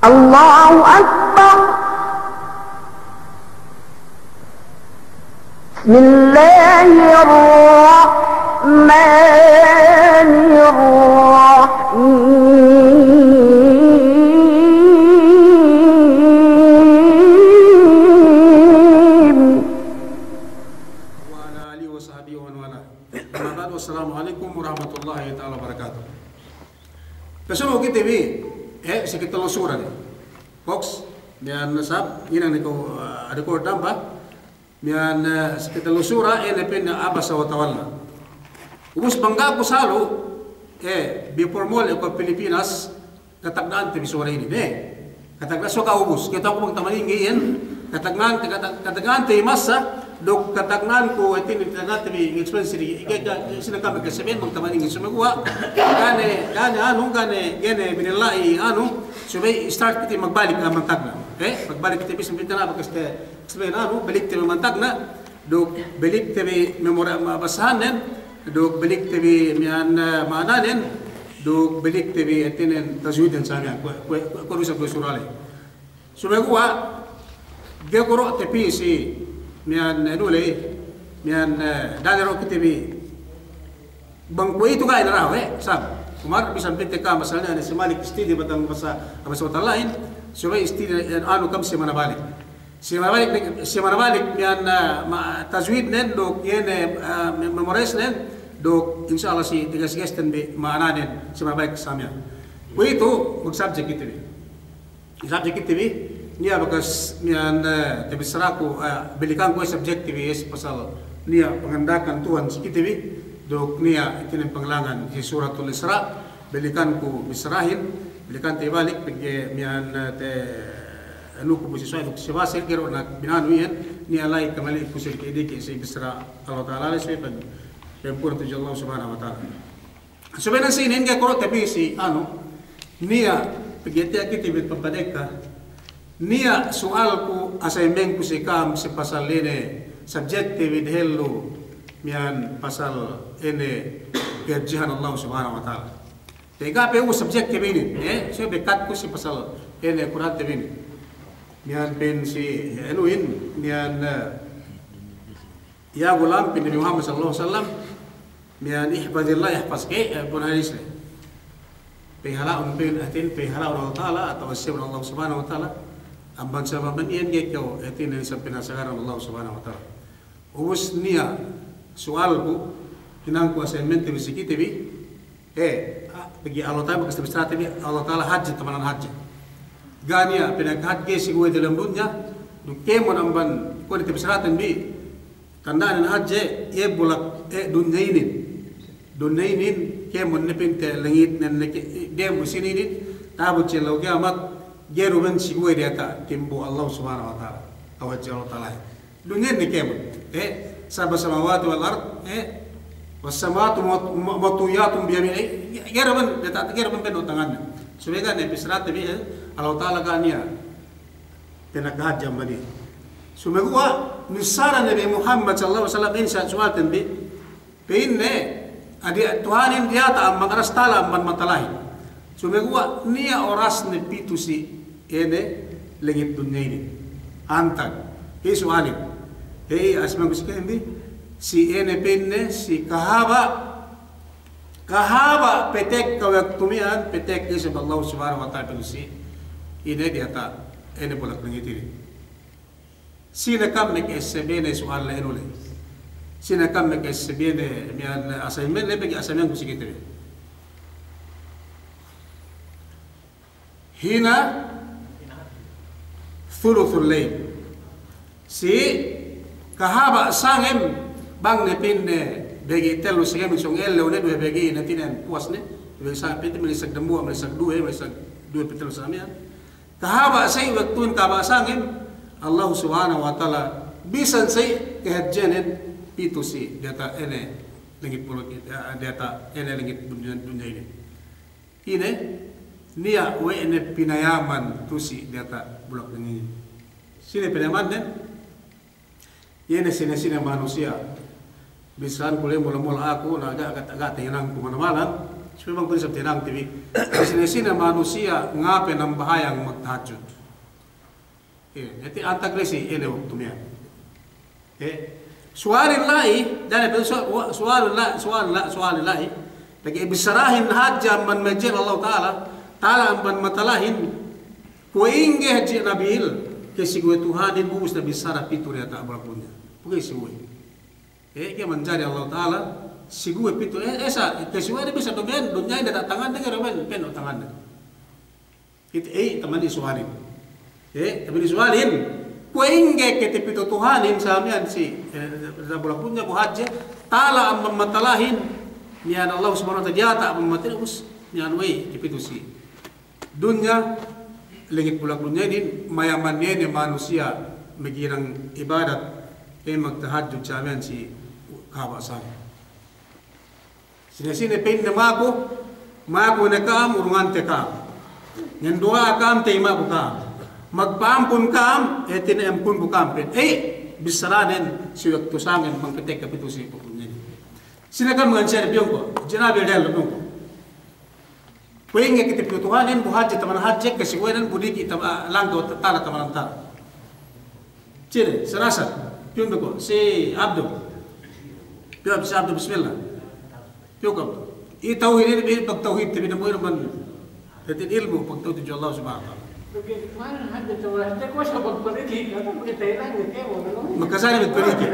Allahu Akbar. Bismillahirrahmanirrahim. Assalamualaikum warahmatullahi taala wabarakatuh. Pessoal kita bi sekitar losuran box dan nasab ina niko ada ko damba mian sekitar losura pen abasa wa tawalla ubus bangga ko salo bi formol ko Pilipinas katagnan ti bisura ini katagnan so ka ubus kita ko magtamalingian katagnan ti masa dok katagnan ko itin internet bi expense sila kami kasabihin magtamalingin sumagawa gane gene binilai subay start kita magbalik na mantagna magbalik kita bisang bitana bakaste sabihin balik tayo mantagna dok balik tayo memora mabasahanen dok balik tayo mian maananen dok balik tayo itinen tajwidin sa amin ko sa surale sumagawa gagoro tapi si mian mian dadaro kita bi bangko itu kaya na raw sab kumar bisan pinte ka masalnya si Malik istidi batang basa wata lain subay istidi kam si manabalik mian tajwid nen dok yene memorize nen dok insyaallah si tigas-tigasten bi maananen si manabalik samya itu subject kita bi niya bakas niyan tebisraku belikan ko subjective is pasal niya pangandakan Tuhan sikitibi dok niya itinin panglangan si suratul Isra belikan ko bisrahin belikan te balik pagye niyan te anu ko si suay si wasel gero na binanu yan niya lay kamali ko si kidiki si bisra Allah taala si pag tempur tu Allah subhanahu wa taala subenan sinin ga ko tapi si niya pagye te akitibi pampadeka niya soal ko assignment ko si kam si pasal ini subjective hello mian pasal ini kerjahan Allah subhanahu wa taala. Tega pe subjective ini so bekat ko si pasal ini Quran ini mian pen si enuin mian ya gulam pin Nabi Muhammad sallallahu alaihi wasallam mian ihfazillah yahfazki bunayis pe hala pen atin pe hala Allah taala atau sibra Allah subhanahu wa taala amban sababan iyan gekaw etin sa pinasagaran Allah subhanahu wa ta'ala ubus niya soal ko kinang ko assignment bi sikitibi bagi Allah ta'ala bakas tabi Allah ta'ala haji tamanan haji gania pinaghaji siguro dalam dunya dukemon amban ko dito bisaratan bi kandaan haji bulak dunyainin kemon nepinte langit nan dem sininin tabut cilaw kiamat geru ben sigwe diata timbu Allah subhanahu wa taala awajja Allah taala dunia ni kemon sab'a samawati wal ard was samawati matuyatun bi yamin geru ben utangan subega ne bisrat bi Allah taala gania tenagajam bani sumegwa nisara nabi Muhammad sallallahu alaihi wasallam insa suatan bi pinne adi tuhanin diata amang arastala amban matalahi sumegwa niya oras ne pitu si ene langit dunia ini antag soalin asman ko si ene penne si kahaba petek kawak tumian petek isab Allah subhanahu wa ta'ala si ine diata ene bolak langit ini sina kam nek SBN soal la enule sina kam nek SBN mian assignment le bagi assignment ko sikite hina thuluthul layl si kahaba sangem bang ne pinne bagi telu singem song elle one dua bagi natinen puas ne bagi sang pinne melisak dembu melisak dua petel samian kahaba sai waktun kahaba sangem Allah subhanahu wa taala bisan sai kehajjanen pitu si data ene langit puluk data ene langit dunia ini niya we ene pinayaman tusi data bulak ini sini pinayaman den yene manusia bisan kule mula-mula aku na agak tinang ko manamalan Memang prinsip tinang TV. Sini manusia ngapain ng bahayang magtahajud. Iti antagresi ini waktunya. Sualin lai, dan sualin lai. Lagi bisarahin haja man majil Allah Taala man matalahin kuingge haji nabil kasi gue Tuhanin bubus na bisara pitur ya tak berlakunya. Bukan si gue. Kaya menjadi Allah Taala sigue pitu esa kesiwa dia bisa domain dunia ini tak tangan dengan domain pen tangan itu teman disualin teman disualin kuingge kete pitu Tuhanin samian si bolak punya buhaja Taala am matalahin nian Allah Subhanahu wa taala tak mematirus nian we pitu si dunia langit bolak dunia ini mayamannya ini manusia megirang ibadat magtahajud samian si kawasan sini pen na mako na kam urungan te kam. Ngan dua kam te mako kam. Magpaampun kam etin ampun bu kam pen. Bisaranen si waktu sangen mangpetek kapitu si pupunya. Sini kam ngan biong ko. Jinabi del biong ko. Kuing kita Tuhanin bu haji taman haji kasi wenan budi kita langdo tala taman tala. Cire serasa biong ko si Abdul. Biong si Abdul bismillah. Cukup. Tauhid ini pagtauhid tapi na mo naman. Datin ilmu pagtauhid Allah Subhanahu wa taala. Bagaimana ada tawasnya kok sabot pergi kata pagkatainan ng kemo no. Magkasana mit pergi.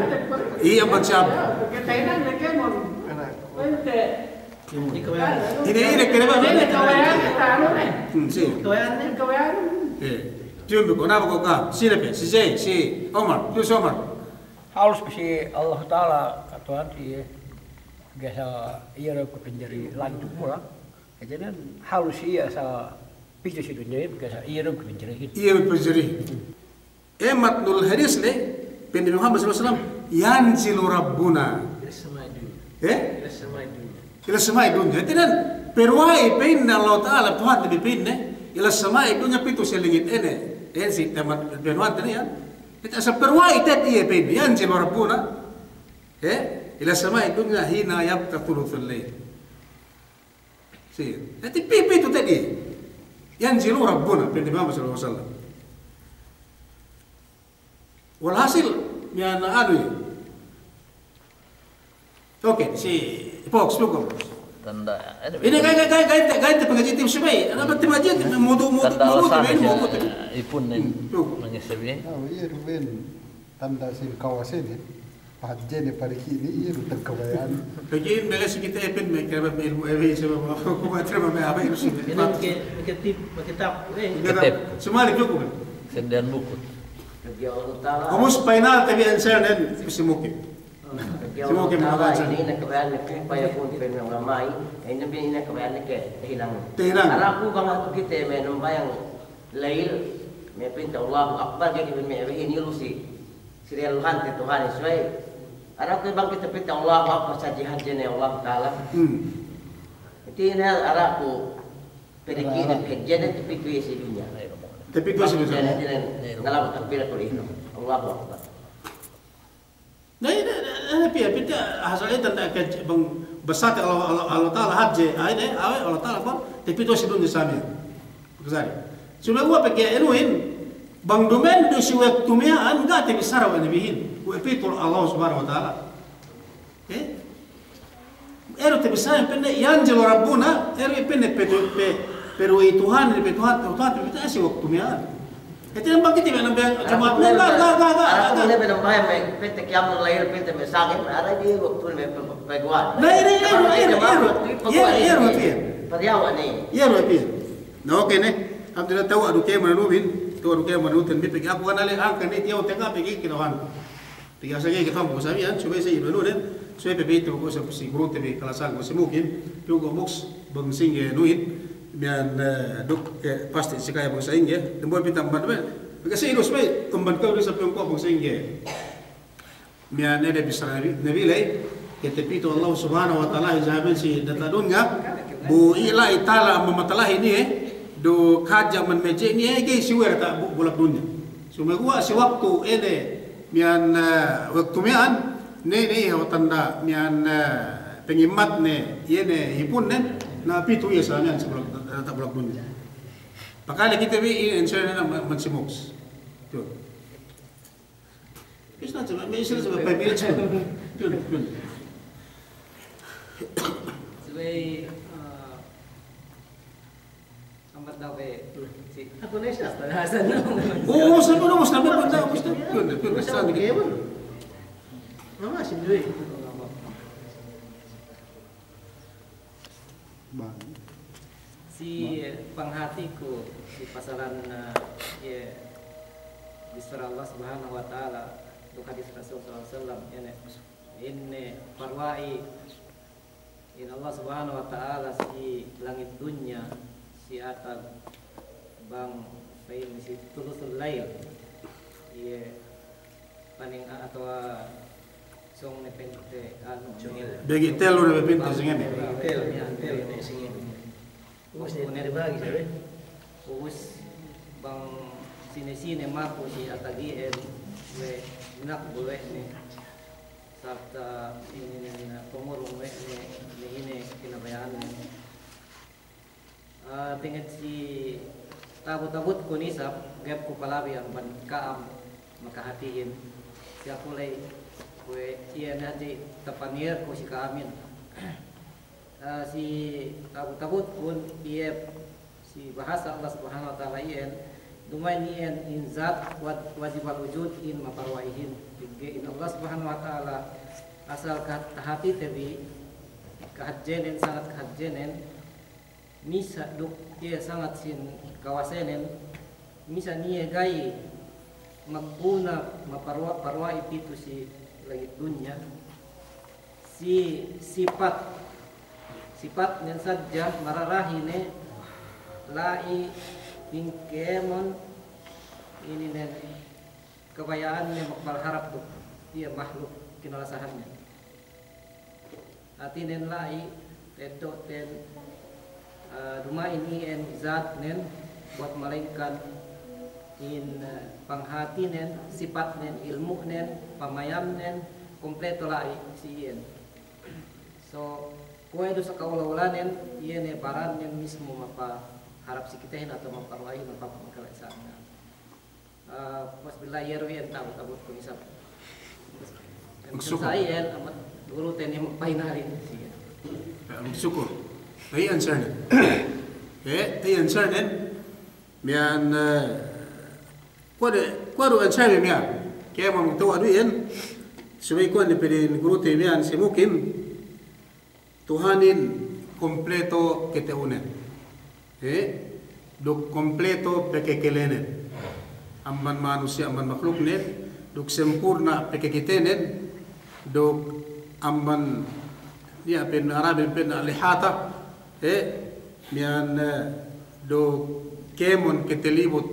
Iya magsab. Pagkatainan ng kemo. Pwede. Ini kena ba? Ini kawayan kita ano na. Si. Kawayan. Tiyo ko na ko ka. Sino pe? Si Jay, si Omar. Tu Omar. Harus si Allah Taala Tuhan si biasa ia ke penjari lanjut pula. Jadi harus ia sa pitu si dunia biasa ia ke penjari. Iya penjari. Matnul hadis le Nabi Muhammad SAW yanzilu rabbuna. Ila samai dunia. Tidak perwai pinna Allah Taala Tuhan lebih pinna ila samai dunia pitu si langit ini. Si teman benuan tadi ya. Kita seperwai tadi ia pinna yanzilu rabbuna. Ila samai dunia hina yabqa thuluthul lail. Nanti pipi itu tadi yanzilu rabbuna Nabi Muhammad SAW. Walhasil yang anu. Oke, si Fox cukup. Tanda. Ini kayak pengajian tim sebaik. Apa tim aja mudu ini mau ipun menyesabi. Iya ruben tanda sin kawasan ya. Pahajje ne pariki ni iya rutan kawayan. Begin belas kita epin mereka ilmu ewe sebab aku terima apa itu sih. Ini kitab. Semua cukup. Sendian buku. Humus final tapi answer dan si mungkin. Semua ini nak kebayaan nak supaya pun pernah ramai. Ini bin nak kebayaan nak hilang. Aku bangga kita menum bayang lail. Mepin Allah Akbar jadi ini lusi. Serial Tuhan sesuai. Aku bang kita pinta Allah Akbar saja hajine Allah Taala. Itu ini aku pergi dan kerja dan tapi tu isi dunia. Tapi tu isi dunia. Ngalam takbir tulis Allah Akbar. Nah, kita hasilnya tentang bang besar Allah Taala haji, Allah Taala pun tapi itu sebelum disami, besar. Cuma gua pakai enuin bang domain do si waktu mea enggak tapi besar wa nabihin, gua itu Allah Subhanahu wa taala. Ero tapi besar penne yanjil rabbuna, ero penne pero Tuhan itu asi waktu mea. Itu yang bang kita yang cuma Aku ni benam bayang pinta kiam lail pinta mesangin, ada di waktu ni peguan. Nah ini Pariawan ni. Iya lebih. Nah oke nih, Abdullah tahu adu kayak menubin, tahu adu kayak menutin. Tapi aku kan alih angkat ni tiaw tengah pergi kita kan. Tiga saja kita mau sabian, coba saya menutin, coba pergi itu aku si guru tapi kelasan aku mungkin, juga box bangsing ya nuin. Biar duk pasti sekaya bangsa Inggris, demboy pintam bantuan. Kasi irus may tumban kau di samping kau bangsa Inggris. Biar nede bisa nabi lay, kita pito Allah Subhanahu wa taala jamin si datadunya, bu ila itala mematalahi ni do kaja man meje ni ke siwer ta bulak dunya. Cuma gua si waktu ede mian waktu mian ne tanda mian pengimat ne yene hipun ne Na pitu iya sa amin sa bulak dunya. Pakala kita bi insure na mansimux. Yun. It's not may isa sa 5 minutes. Yun. Sabay ambat daw si ako na siya talasan na. Oo, sa mo na punta mo sa yun. Sa di Mama sindui. Si panghati ko si pasaran na disfar Allah Subhanahu wa taala do hadis Rasul sallallahu alaihi wasallam ini parwai in Allah Subhanahu wa taala si langit dunia si atal bang pain si tulusul lail paning atau song nepente anu bagi telo na pinta singen. tel singen Us dibagi sabe. Us bang sine mako si atagien we nak boleh ni sabta ini pemurung we ni ini kinabayaan ni. Tingkat si tabut kunisap gap ko palabi ang ban kaam makahatiin siya kulay we iya nati tapanir ko si kaamin. Si tabut pun ia si bahasa Allah Subhanahu wa taala ien dumain ien in zat wajib wujud in maparwaihin in Allah Subhanahu wa taala asal hati tebi kahajenen sangat kahajenen misa duk ia sangat sin kawasenen misa nie gai magpuna maparwai pitu si langit dunia si sifat yang saja mararahine lai bingkemon ini nen kebayaannya makbal harap tuh dia makhluk kinalasahannya hati nen lai teto ten rumah ini en zat nen buat malaikat in panghati nen sifat nen ilmu nen pamayam nen kompleto lai sien so kue itu sakaula-ulanen iya ne baran yang mismo mapa harap si kita atau maparwai mapa makalasaan. Pas bila yerwi entah tabut ko isap. Saya amat dulu ten yang painalin sih. Syukur. Ay answer nen. Ay answer nen. Mian kuado answer mian. Kaya mo to adu yan. Subay ko ni pedin guru te mian si mukim. Tuhanin kompleto keteunen. Duk kompleto pekekelenen. Amman manusia amman makhluk nen, duk sempurna pekekitenen, duk amman dia pen Arabin pen alihata, mian duk kemon ketelibut.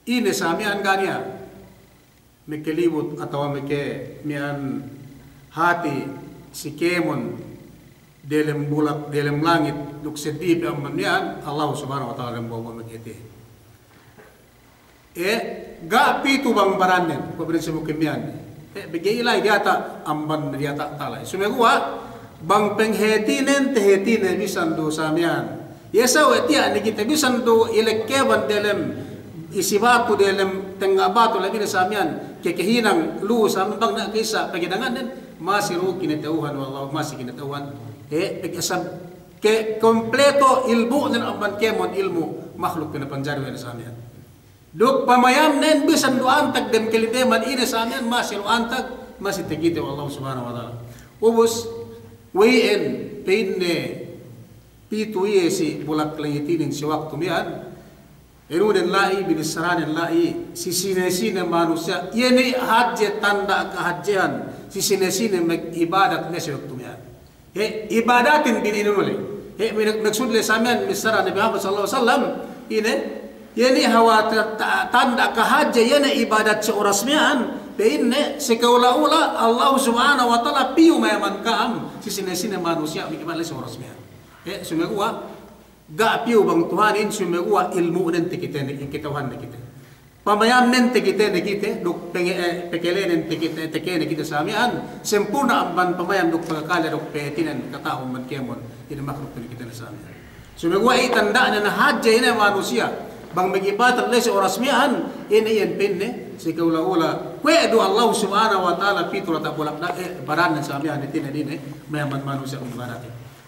Ini samian gania mekelibut atau meke mian hati si kemon dalam bulak dalam langit duk sedih pe amman yan Allah Subhanahu wa taala bawa magete ga pitu bang baranen ko prinsipo kemian bigay ilay diata amban diata tala sumegua bang penghetinen tehetinen bisan do samian yesa wetia ni kita bisan do ilekkeban dalam isibatu dalam tengabatu labi na samian kekehinang lu sa bang na kisa pagidangan masih kinatauhan wallahu masih kinatauhan asab ke kompleto ilmu nen amban kemon ilmu makhluk kena panjarwe na samian duk pamayam nen bisan do antag dem kelideman ina samian masih do antag masih tegite wallahu subhanahu wa taala ubus wen peinne pitu si bulak langitinin si waktu mian Eruden lai binisranen lai si sine manusia ini haji tanda kehajian si sine ibadat nesi waktu mian ibadatin bin inuleh maksud le samian misra Nabi Muhammad sallallahu alaihi wasallam ini hawa tanda kehajian ini ibadat seorasmian beinne sekaula-ula Allah Subhanahu wa taala piu mayaman kam si sine manusia bagaimana seorasmian sumegua ga piu bang Tuhan in sumegua ilmu dan kita kitahan kita pamayam nen tekite duk pekelen tekene kita samian sempurna amban pamayam duk pagkakala duk petinan katao man kemon ini makhluk kita samian. So megwa itandaan na hadja ina manusia bang magibat lesi orasmian ini yan pinne si kaula-ula kwedo Allah subhanahu wa ta'ala pitro ta bolak na baran sa samian itin din mayaman manusia umbarati.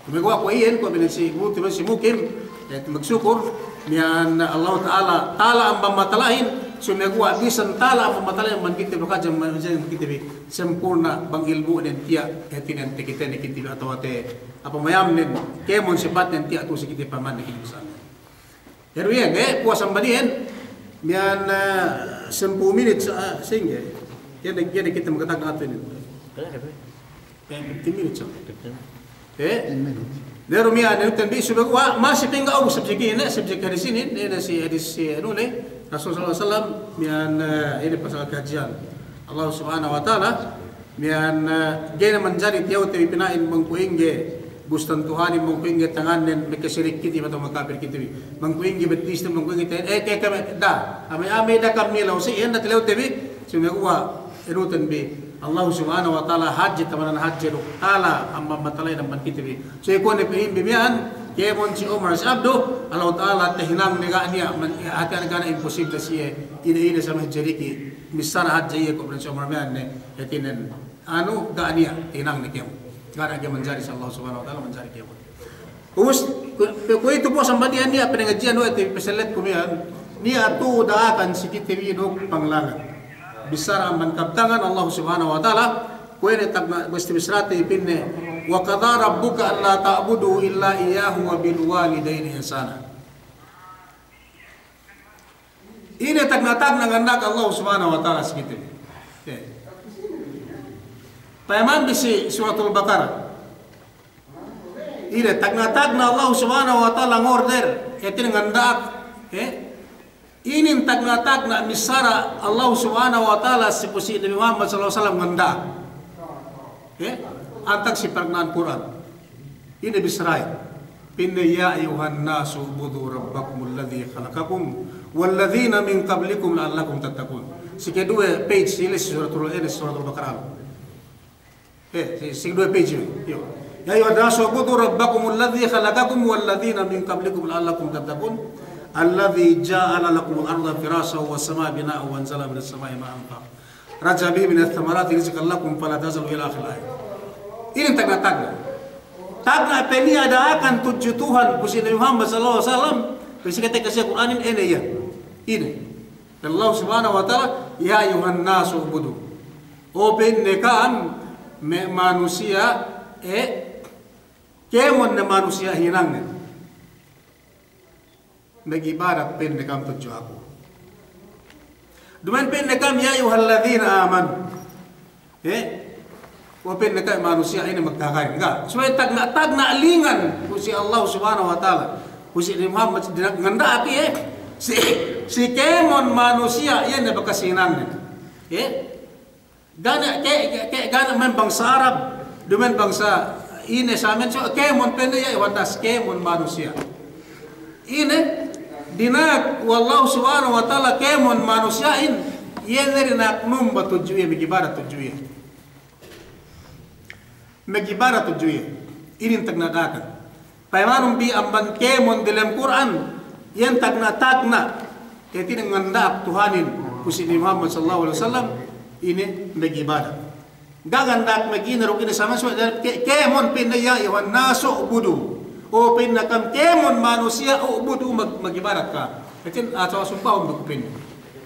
Megwa ko iyan ko binasi si mukim ya magsyukur niyan Allah Ta'ala ang pamatalahin sumegwa bisan tala ang pamatalahin man kita baka man kita sempurna bang ilmu nen tia etinan kita atau te apa mayam nen kemon sifat nen tia tu sikit paman kita sana pero yan puas ang banihen niyan 10 minutes singge yan kita magkatag natin 15 minutes 10 minutes. Lero miya na tambi subagwa masih pinga og subjek hadis ini si hadis ano le Rasulullah sallallahu alaihi wasallam miyan ini pasal kajian Allah subhanahu wa taala miyan gena manjari tiyaw te pinain mangkuingge gustan Tuhan mangkuingge tangan nen mekasirik kiti bato makapir kiti mangkuingge betista mangkuingge kay kami da amay da kami law si en tilaw te subagwa erutan bi Allah subhanahu wa ta'ala haji tamanan haji ala amma matalay ng mankitibi. So iko ni pihimbibian, kemon si Omar si Abdo, Allah ta'ala tahinang niga niya, hati ang gana imposible siya, ina sa mga jariki, misana haji iya ko si Omar miyan, yatinin, ano, gaan niya, tahinang ni kemon. Gana niya manjari sa Allah subhanahu wa ta'ala, manjari kemon. Kung ito po sa mbadihan niya, pinangadjian, ito ipasalat ko miyan, niya ito daakan si kitibinog panglangan. Bisara man kabtangan Allah subhanahu wa ta'ala kuwene tagna gusti bisrati pinne wa qadara rabbuka alla ta'budu illa iyyahu wa bil walidayni ihsana. Ini tagna ngandak Allah subhanahu wa ta'ala sikit. Payaman bisi suratul Baqarah. Ini tagna Allah subhanahu wa ta'ala ngorder etin ngandak ini tagna misara Allah subhanahu wa ta'ala si pusi Nabi Muhammad sallallahu alaihi wasallam nganda antak si perkenaan Quran ini bisrai pinna ya ayuhan nasu budu rabbakum alladhi khalaqakum walladhina min qablikum la'allakum tattaqun si kedua page ini suratul Baqarah si kedua page yo ya ayuhan nasu budu rabbakum alladhi khalaqakum walladhina min qablikum la'allakum tattaqun alladhi ja'ala lakum al-ardha firashan was-samaa'a binaa'an wa anzala minas samaa'i maa'an raja bihi minats thamarati rizqan lakum fala tazalu ila akhir ayat. Ini tagna peni ada akan tujuh Tuhan pusi Nabi Muhammad sallallahu alaihi wasallam pusi kata kasih Quran ini ya ini Allah subhanahu wa ta'ala ya ayuhan nasu ubudu o pennekan manusia kemon na manusia hinang nag-ibarat pendekam tujuh aku. Duman pendekam ya ayuhalladzina amanu. O pendekam manusia ini magkakain. Enggak. So tagna lingan si Allah subhanahu wa ta'ala. Si Muhammad nganda api si kemon manusia yan na bakasinang. Gana man bangsa Arab, duman bangsa ini sa amin so kemon pendaya iwatas kemon manusia. Ini dinak wallahu subhanahu wa ta'ala kemon manusiain yeneri nak numba tujuye megibara tujuye ini tagnadakan paymanum bi amban kemon dalam Quran yen tagna kaya ngandak Tuhanin kusi Muhammad sallallahu alaihi wasallam ini megibara gagandak meginarok ini sama so kemon pinaya iwan naso budu o pinakam kemon manusia o budu magibarat ka. Kasi asawa sumpah magpin.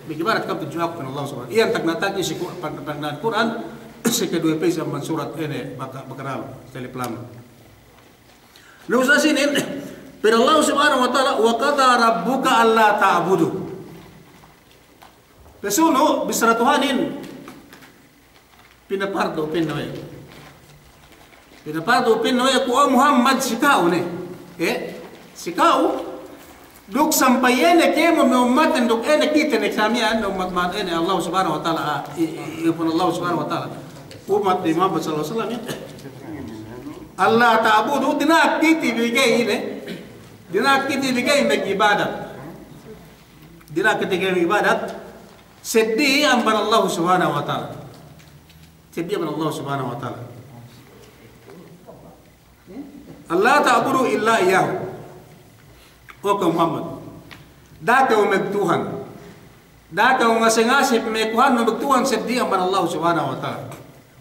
Magibarat ka tujuh ako Allah subhanahu. Iyan tagnatagi si pagpagnan Quran si kedua page ang surat ini Baqarah teliplam. Lalu sa sinin pero Allah subhanahu wa ta'ala wa qada rabbuka alla ta'budu. Pesuno bisra Tuhanin pinapardo pinaway. Pinapado pinoy ko Muhammad sikao ne. Sikao duk sampayene kemo me ummatan duk ene kita ne kamian no umat ene Allah subhanahu wa ta'ala ibn Allah subhanahu wa ta'ala umat Muhammad sallallahu alaihi wasallam Allah ta'budu dinakiti bigay ne dinakiti bigay mag ibadat dinakiti bigay ibadat Sedih amban Allah Subhanahu wa taala. Sedih amban Allah Subhanahu wa taala. Allah ta'budu illa iyyahu. Oke Muhammad. Dataw magtuhan. Dataw ngasing-asip may kuhan na magtuhan sedih amban Allah Subhanahu wa taala.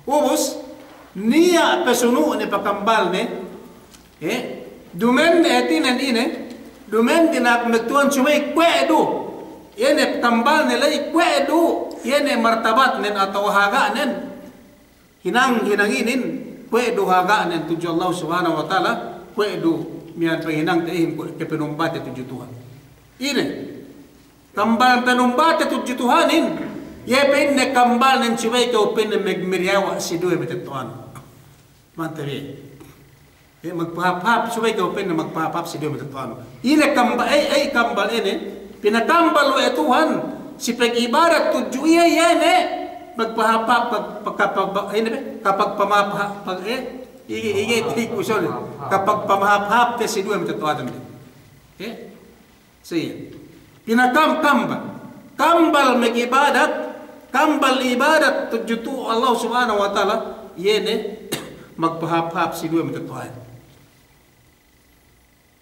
Ubus niya pesunu ni pakambal ni dumen etinan ine dumen dinak magtuhan sumay kwedo. Yene kambal nila ikwedo, yene martabat nen atau haga nen hinanginin kwedo haga nen tuju Allah Subhanahu wa taala kwedo mian penghinang tehim ke penumbat tuju Tuhan. Ini kambal penumbat tuju Tuhanin ye penne kambal nen cibai ko penne megmiriawa si dua betet Tuhan. Manteri. Ye magpahap cibai ko penne magpahap si dua betet Tuhan. Ile kambal kambal ini pinakambal wa Tuhan si pag-ibarat tudyo iya yan magpahapa kapag pamahap kapag pamahap si dua mitatuadan siya kambal mag-ibadat kambal ibadat tudyo tu Allah Subhanahu wa taala yan magpahap si dua mitatuadan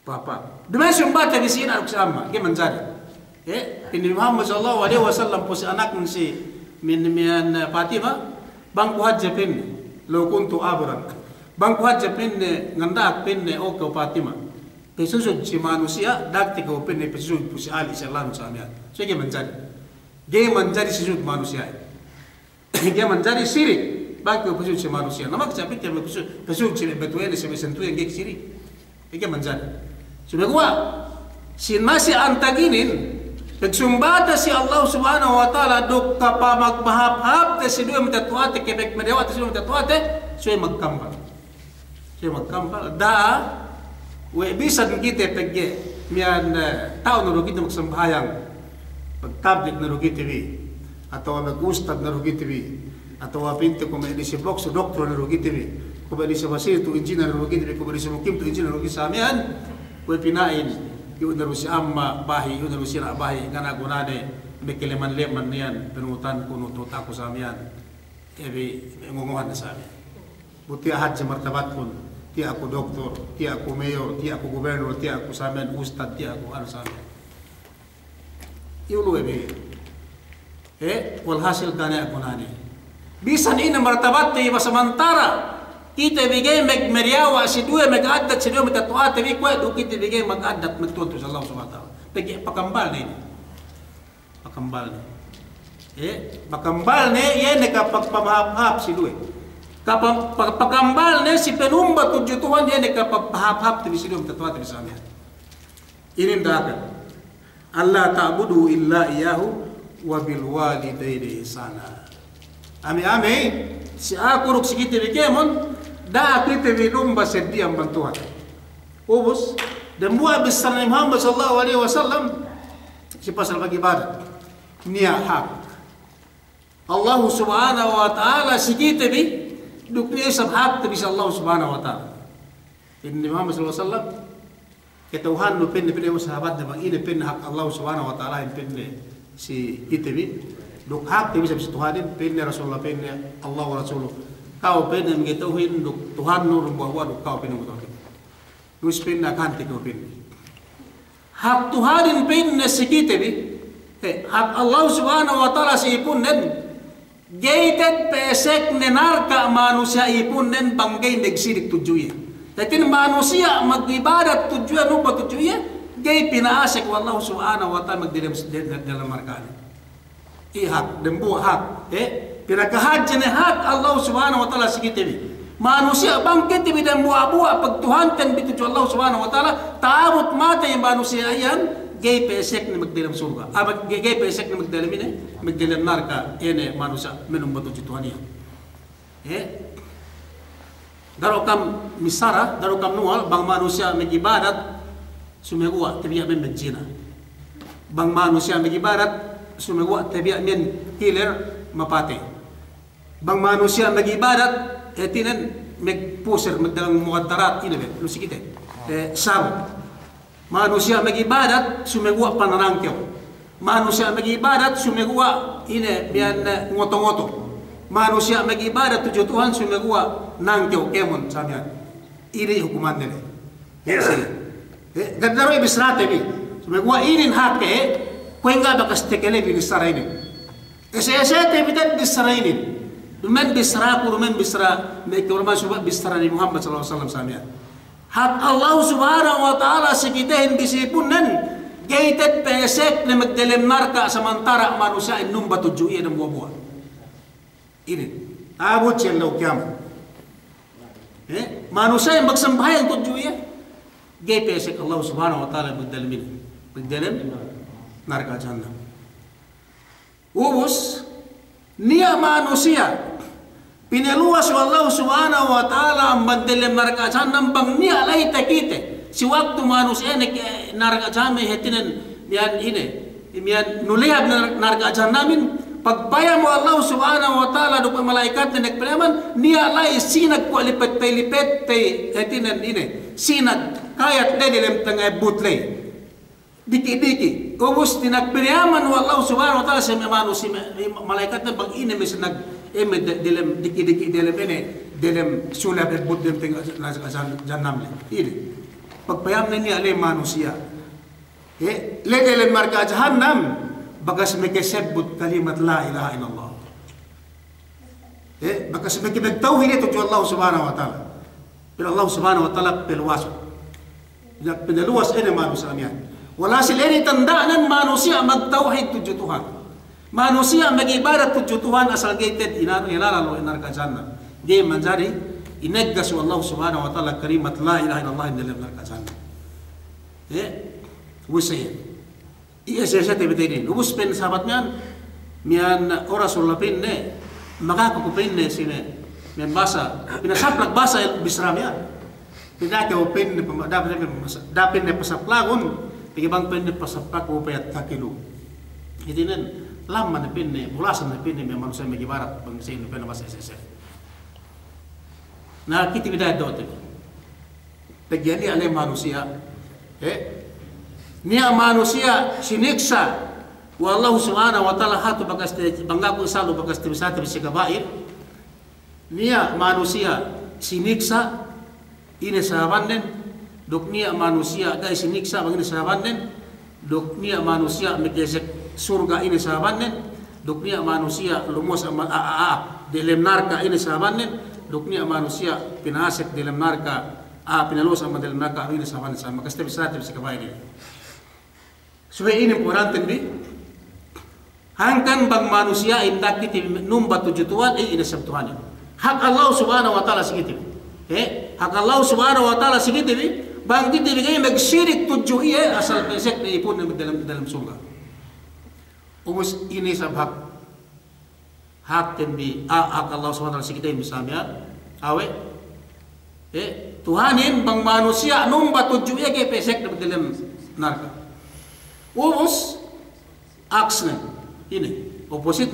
papa dimension bata di sini aku sama gimana jadi Nabi Muhammad sallallahu alaihi wasallam po si anak ng si Mian Fatima bangku haja pinne lo kuntu abran bangku haja pinne ngandak pinne o ko Fatima pesusud si manusia dakti ko pinne pesusud po si Ali sallallahu alaihi wasallam so ge menjadi sujud manusia ge menjadi sirik bangku pesusud si manusia namak sabi ke pesusud si betuene si sentu yang ge sirik ge menjadi sudah gua si nasi antaginin Nagsumbata si Allah Subhanahu wa taala dok kapamagpahap-hap si dua mitatuate kebek medewa si dua mitatuate so magkambal. So magkambal da we bisan kita pegge mian tao na rugit magsambayang pagtablet na rugit TV atau nagustad na rugit TV atau pinto kung may si box doktor na rugit TV kung may si basir to engineer na rugit TV kung may si mukim to engineer na rugit sa amin we pinain yun na si amma bahi, yun na si na bahi, nga nagunade, may kiliman-liman niyan, pinutan ko nututa ko sa amin, ebi, ngunguhan na sa amin. Buti ahad sa martabat ko, ti ako doktor, ti ako mayor, ti ako gobernador, ti ako sa amin, ustad, ti ako ano sa amin. Iulo ebi, walhasil ka na ako nani. Bisan ina martabat ti masamantara, kita bigay magmeriawa si dua mag-adat si dua matatuate bi kwa do kita bigay mag-adat magtuto sa Allah Subhanahu wa taala pagi pakambal ni pakambal ni yan kapag pamahap si dua kapag pakambal ni si penumba tudyo Tuhan yan kapag pahap ti si dua matatuate sa amin ini ndakan Allah ta'budu illa iyyahu wa bil walidayni ihsana ami si aku ruk si kita bigay da kita minumba sedih ang bantuan. Ubus dan buat besar Nabi Muhammad sallallahu alaihi wasallam si pasal pag-ibadat niya hak. Allah Subhanahu wa taala si kita bi dukni sa hak tabi sa Allah Subhanahu wa taala. Nabi Muhammad sallallahu alaihi wasallam ketuhan no pin sahabat na bang ini pin hak Allah Subhanahu wa taala in pin si kita bi duk hak tabi sa Tuhan pin Rasulullah pin Allah wa Rasuluh. Kau pena mengetahui Tuhan nur bahwa kau pena mengetahui. Nus pena kanti kau pena. Hak Tuhan pena sekite bi. Hak Allah Subhanahu wa taala si ipun nen. Gated pesek nenarka manusia ipun nen banggay nagsirik tujuya. Tapi manusia mag-ibadat tujuya no pa tujuya. Gay pinaasik wa Allah Subhanahu wa taala magdilam dalam markaan. Ihak dembu hak. Pinagahadyan ni hak Allah Subhanahu wa taala sikit bi. Manusia bangkit bi dan buah-buah pagtuhantan bituju Allah Subhanahu wa taala taabot mata yung manusia yan gay pesek na magdilam surga. Gay pesek na magdilam ini magdilam narka ene manusia menum batuju Tuhan yan. Daro kam misara, daro kam nual bang manusia magibadat sumegua tabiya men medjina. Bang manusia magibadat sumegua tabiya men healer mapate. Bang manusia mag-ibadat, tinan mag-puser, magdalang muqaddarat, inabe, lusikite, sab. Manusia mag-ibadat, sumegwa pananangkyaw. manusia mag-ibadat sumagawa ini biyan ngoto-ngoto. Manusia mag-ibadat tujuh Tuhan sumagawa nang kemon samian. Ini hukuman nila. Yes. Gadaro ibisrate bi. Sumagawa inin hak kuenga bakas tekele bi disarainin. Ese bidat disarainin. Dumen bisra kurumen bisra mekurma subah bisra di Muhammad sallallahu alaihi wasallam samian. Hak Allah subhanahu wa ta'ala sikitahin bisipunan gaitet pesek na magdalem marka samantara manusia innum batuju iya ng buwa-buwa. Ini abot siya law kiyama. Manusia yang magsambahay ang tuju iya gay pesek Allah subhanahu wa ta'ala magdalem narka jahannam. Ubus niya manusia pinaluas Allah subhanahu wa ta'ala ang magdalem narka jahannam bang niya alay takite. Si waktu manusia ini narga jahannam hetinan mian ini mian nulihab narga jahannamin pagbayam mo Allah subhanahu wa ta'ala do malaikat na nagpalaman niya lay sinag ko lipet tay hetinan ini sinag kayat dedilem tangay butlay diki ubus tinagpalaman mo Allah subhanahu wa ta'ala sa manusia malaikat na bang ini mis nag dilem diki dilem ini dilem sulab at butlem tang jahannam ini pagpayam na niya alay manusia. Ledelan marka jahannam bagas mekesebut kalimat la ilaha illallah. Bagas mekibagtawhin ito Allah subhanahu wa ta'ala. Pero Allah subhanahu wa ta'ala pelwaso. Pinaluwas ini manusia niyan. Wala sila ini tandaan manusia magtawhid tujuh Tuhan. Manusia mag-ibadat tujuh Tuhan asal gated inalalo inarka jahannam. Di manjari ineggas Allah subhanahu wa ta'ala kalimat la ilaha illallah dalam neraka jahannam. Wisaya. Iya saya tebetinin. Ubus pen sahabat mian orasul pinne makakupinne sine mian basa pinasaplak basa bisramian. Pinake pinne dapin ne pasaplagun tigibang pinne pasaplak upayat kakilu. Itinan lamman na pinne bulasan na pinne mian manusia magibarat bang sino pinne basa SSF. Nah kita beda dote. Terjadi oleh manusia. Nia manusia siniksa. Wallahu subhanahu wa ta'ala hatu bagas banggaku salu bagas tibisati bisikabair. Nia manusia siniksa ini sahabanen. Dok nia manusia guys siniksa bang ini sahabanen. Dok nia manusia mikesek surga ini sahabanen. Dok nia manusia lumus dalam narka ini sahabanen. Duknya manusia pinasek dalam narka pinalus sama dalam narka ini sama maka setiap saat bisa kebaik ini. Supaya ini importante bi hangkan bang manusia indak kita numba tujuh Tuhan ini sab Tuhan. Hak Allah subhanahu wa ta'ala segitu. Hak Allah subhanahu wa ta'ala segitu bi bang kita bigay magsyirik tujuh iya asal pesek na ipon dalam surga. Ubus ini sab hak tembi Allah SWT sekitar misalnya awe Tuhanin bang manusia numba tujuh ya ke pesek dalam narka ubus aksnen ini opposite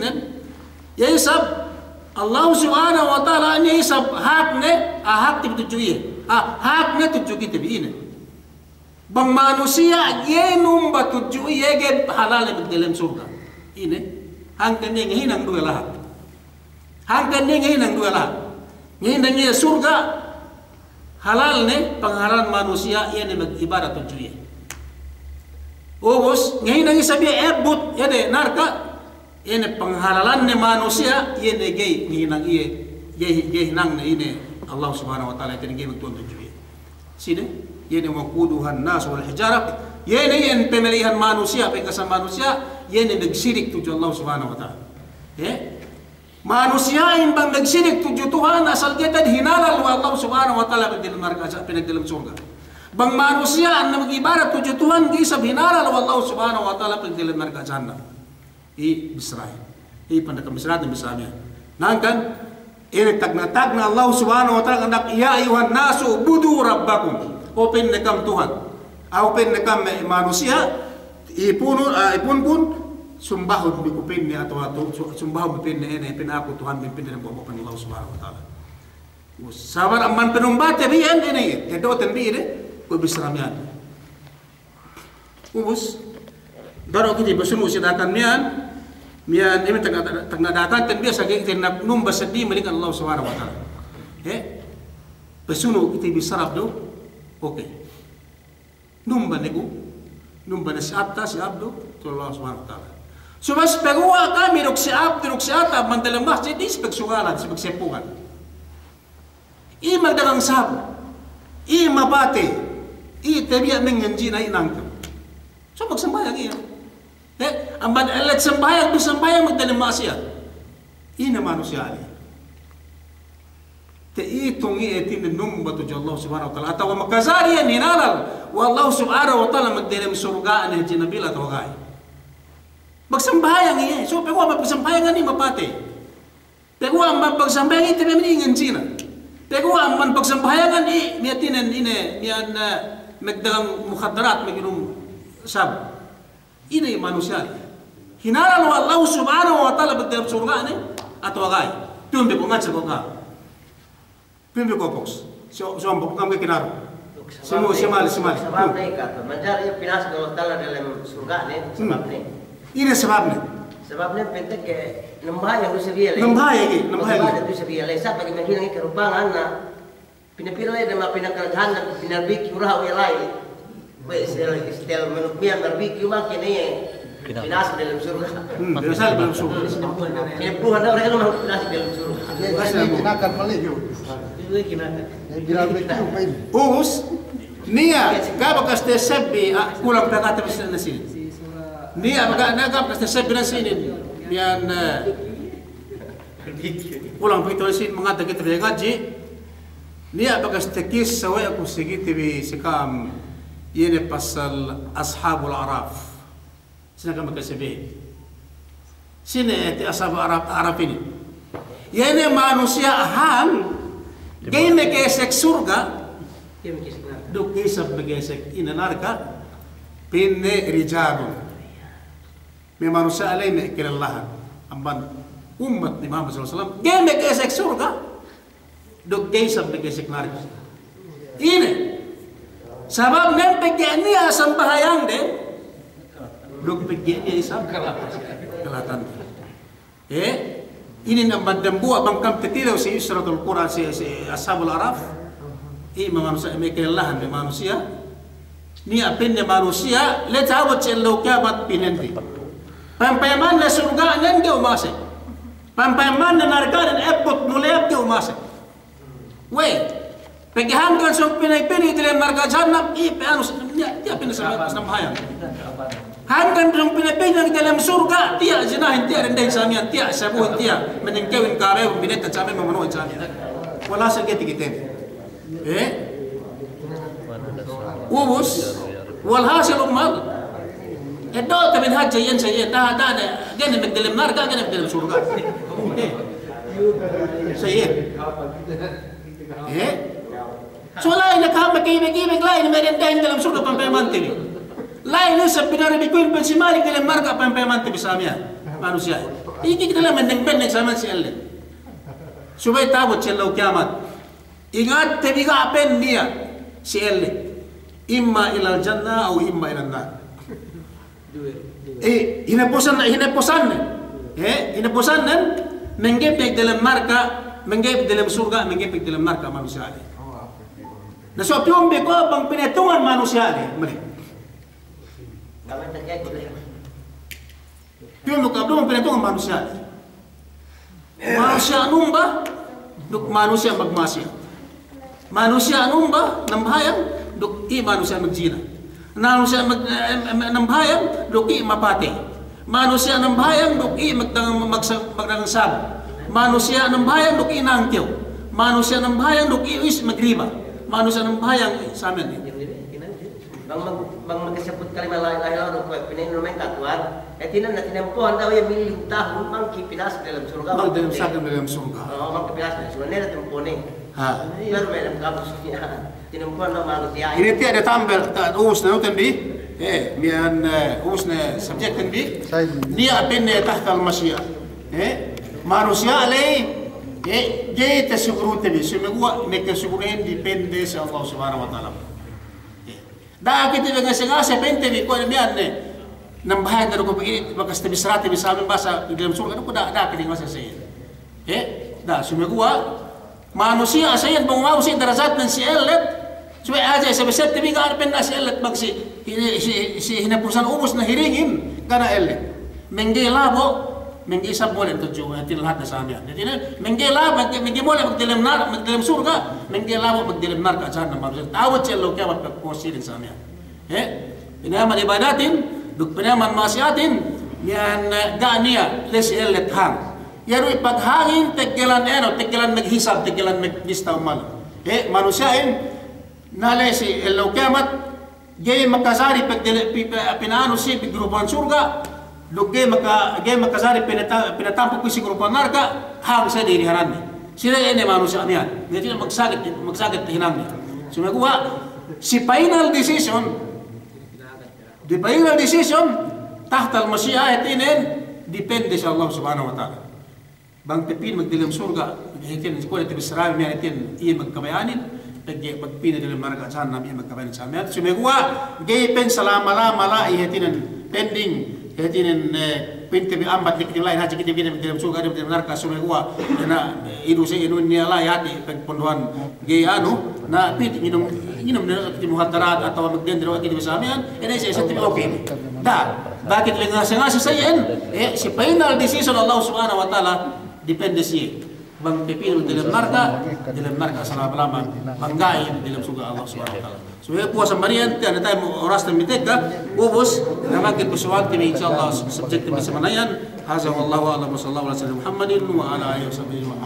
ya isab Allah subhanahu wa ta'ala ini isab hak tibi tujuh ya hak tujuh kita ini bang manusia ye numba tujuh ya ke halal dalam surga ini hangkan yang hinang dua lahat. Hangkan yang hinang dua lahat. Hinang niya surga halal ne panghalan manusia yan ni mag-ibadat tujuh. Ubus hinang sabi ebut yan narka yan panghalalan ni manusia yan gay hinang hinang na ini Allah subhanahu wa ta'ala yan gay magtuon tujuh. Sino? Yan waquduhan nas wal hijarah. Yan pemilihan manusia pagkasam manusia yan nagsirik tujuh Allah subhanahu wa ta'ala. Manusia yang bang nagsirik tujuh Tuhan asal kita hinalal wa Allah subhanahu wa ta'ala pinagdalam surga. Bang manusia ang mag-ibarat tujuh Tuhan gisab hinalal wa Allah subhanahu wa ta'ala pinagdalam marka jahannam. Bisrahin. Pandakam bisrahin bisrahnya. Nangkan ini tag na Allah subhanahu wa ta'ala kandak ya ayuhan nasu budu rabbakum. Open nekam Tuhan. Open nekam manusia ipun pun sumbahon bikupin ni atau sumbahon bipin ni ini pin aku Tuhan bipin dan bawa Allah subhanahu wa ta'ala. Sabar aman penumbat ya biyan ini. Kedoten bi ini ko bisramian. Ubus Daro kita bersunu sidakan mian ini tengah datang dan biasa kita nak numba sedih melihat Allah Subhanahu Wa Taala. Bersunu kita bisa sarap do, oke. Numba nego, numba si abdo, tu Allah Subhanahu Wa Taala. Subas pegua kami ruk si ata mandalam masjid di sebeg sugalan, sebeg sepungan. I magdagang sabo, i mabate, i tebiya mengenji na inang. So magsambayang iya. Amban elet sembayang magdalim maksiat. Ina manusia ali. Te itong itin numba tu Allah Subhanahu Wa Taala atau makazarian hinalal wallahu Subhanahu Wa Taala magdalim surga na jinabila tawagay. Magsambayang iya. So pegwa magsambayang ni mapate. Pegwa magsambayang ite meningan sina. Pegwa man pagsambayangan miatinan mian magdagang mukhaddarat maginom sab. Ini manusia. Hinaran Allah Subhanahu Wa Taala berdalam surga ni atau agay. Tumbe ko ngat sa boga. Tumbe ko box. So ambok kami kinaro. Semua semali. Sebab ni kata menjadi pinas Allah Taala dalam surga ni sebab ni. Ini sebabnya. Sebabnya penting ke nambah yang tu sebiar. Nambah lagi. Tu sebiar. Lesa bagi mereka yang kerubangan na pinapilai dan pinakaraghan dan pinarbiki urah uyalai. Wes istel menukmian barbecue makin ni pinas dalam surga. Pinas dalam surga. Kepuhan dah orang yang pinas dalam surga. Jadi kinakan mali. Itu kinakan. Barbecue main. Us nia gabakas te sabbi kulang kata bisa nasi. Nia gabakas te sabbi nasi ni. Bian kulang begitu nasi mengata kita ngaji. Nia bagas tekis sawai aku segi TV sekam. Ini pasal ashabul araf. Sini kami kasih. Sini ashabul araf ini. Ini manusia ham. Gaya gesek surga. Duk isap gesek ina narka. Pinne rijalun. Me manusia lain kirallahan. Amban umat ni Muhammad SAW. Gaya gesek surga. Duk isap gesek narka. Ini. Sabab nan pegyan niya sambahayang de dog pegyan niya isang kelatan. Ini nampak dembua bangkam tetilaw si Isratul Quran si Ashabul Araf. Manusia mekelahan de manusia. Niya pinne manusia letawat cello kiamat pinenti. Pampayaman na surga nan de umase. Pampayaman na nargaran epot nulep de umase. Wait. Pegahan kan so pinay-pinay dalam marga jannah peanus dia pinay sa bahayang. Han kan so pinay-pinay dalam surga dia jinahin dia rendahin sa amin dia sabuhin dia meningkawin kare bineta sa amin mamanood sa amin. Wala sa giti-gitin. Ubus walhasil ummal. Ito tamin haja yan sa iya tahan ganyan magdalim marga ganyan magdalim surga. Sa iya. So lain na kami kibig-kibig lain merindahin dalam surga pampayaman TV. Lain sa pinaribikuin pensimalik dalam marga pampayaman TV sa amin manusia. Iki kita lang mendeng-bendeng sa amin si Allah. Subay tabot siya law kiamat. Ingat tebigapen dia si Allah. Imma ilal jannah o imma ilal nar. Hinapusan nan menggepek dalam marga, menggepek dalam surga, menggepek dalam marga manusia. Na so piyombe ko bang pinetungan manusia ni mali. Piyombe ko bang pinetungan manusia. Manusia numba duk manusia magmasya. Manusia numba nambahayang duk manusia magjina. Manusia nambahayang duk mapate. Manusia nambahayang duk magdangang sab. Manusia nambahayang duk nangtiw. Manusia nambahayang duk magriba. Manusia nambahayang sa amin. Bang magkasabot kalimah la ilaha illallah ko pinay katuan. Tinan na tinampuan daw yung miling tahon mang kipinas dalam surga. Mang dalam surga. Mang kipinas dalam surga. Nila timpone. Pero may nagkabos niya. Tinampuan daw manusia. Ini tiada tambal uus na utan bi. Mian uus na subject kan bi. Dia apin tahta al-masya. Manusia alay dia tersyukur tabi. Semua mereka syukurin depende sa Allah Subhanahu Wa Taala. Dah kita dengan sengaja pente bi ko mian Nambahay na ko begini bakas tibisrati bisamin basa dalam surga ko da kining masa sayin. Da sumegua manusia sayin bang si darajat ng si elet. Suwe aja sa besar tibi ga pen na si elet mag si hinapusan ubos na hiringin kana elet. Mengge labo mengge isab boleh to jo atin lahat na sa amin. Jadi mengge labo mengge boleh magdalam surga, mengge labo magdalam narka jahannam manusia. Tawat cello kaya wat posirin sa amin. Inaman ibadatin duk penaman masyatin yan gania les elet hang yaro ipaghangin tegelan naghisab tegelan naglistaw mal manusiain nale si elo kiamat gay makasari pinaano si grupuan surga duk gay makasari pinatampo ko si grupuan narka hang sa diri haran sila ene manusia niyan hindi magsagit hinamni sumaguha si final decision. The final decision tahta al-masyiah inin depende sa Allah subhanahu wa ta'ala. Bang pipin magdilim surga, itin ko ito bisarami niya itin iya magkabayanin, pagpina dilim marga saan namin iya magkabayanin sa amin. Sumigwa, gayipen salama-lama la ihitinan pending, ihitinan pinti ambat di lain haji kita dilim surga dilim narka sumigwa na inusi inun niya la yati pagpunduan gayano na pit inom na ti muhadarat atau magdendro ati sa amin ene sa tibi okay da bakit lang nga sa sayen si final decision Allah subhanahu wa ta'ala depende si bang pipil dalam marka salama-lama banggain dalam surga Allah subhanahu wa ta'ala so po sa marian ti ana tayo oras na miteka ubos na magit po suwag ti insyaallah subject ti sa manayan haza wallahu a'lam wa sallallahu alaihi wa sallam Muhammadin wa ala alihi wa sahbihi wa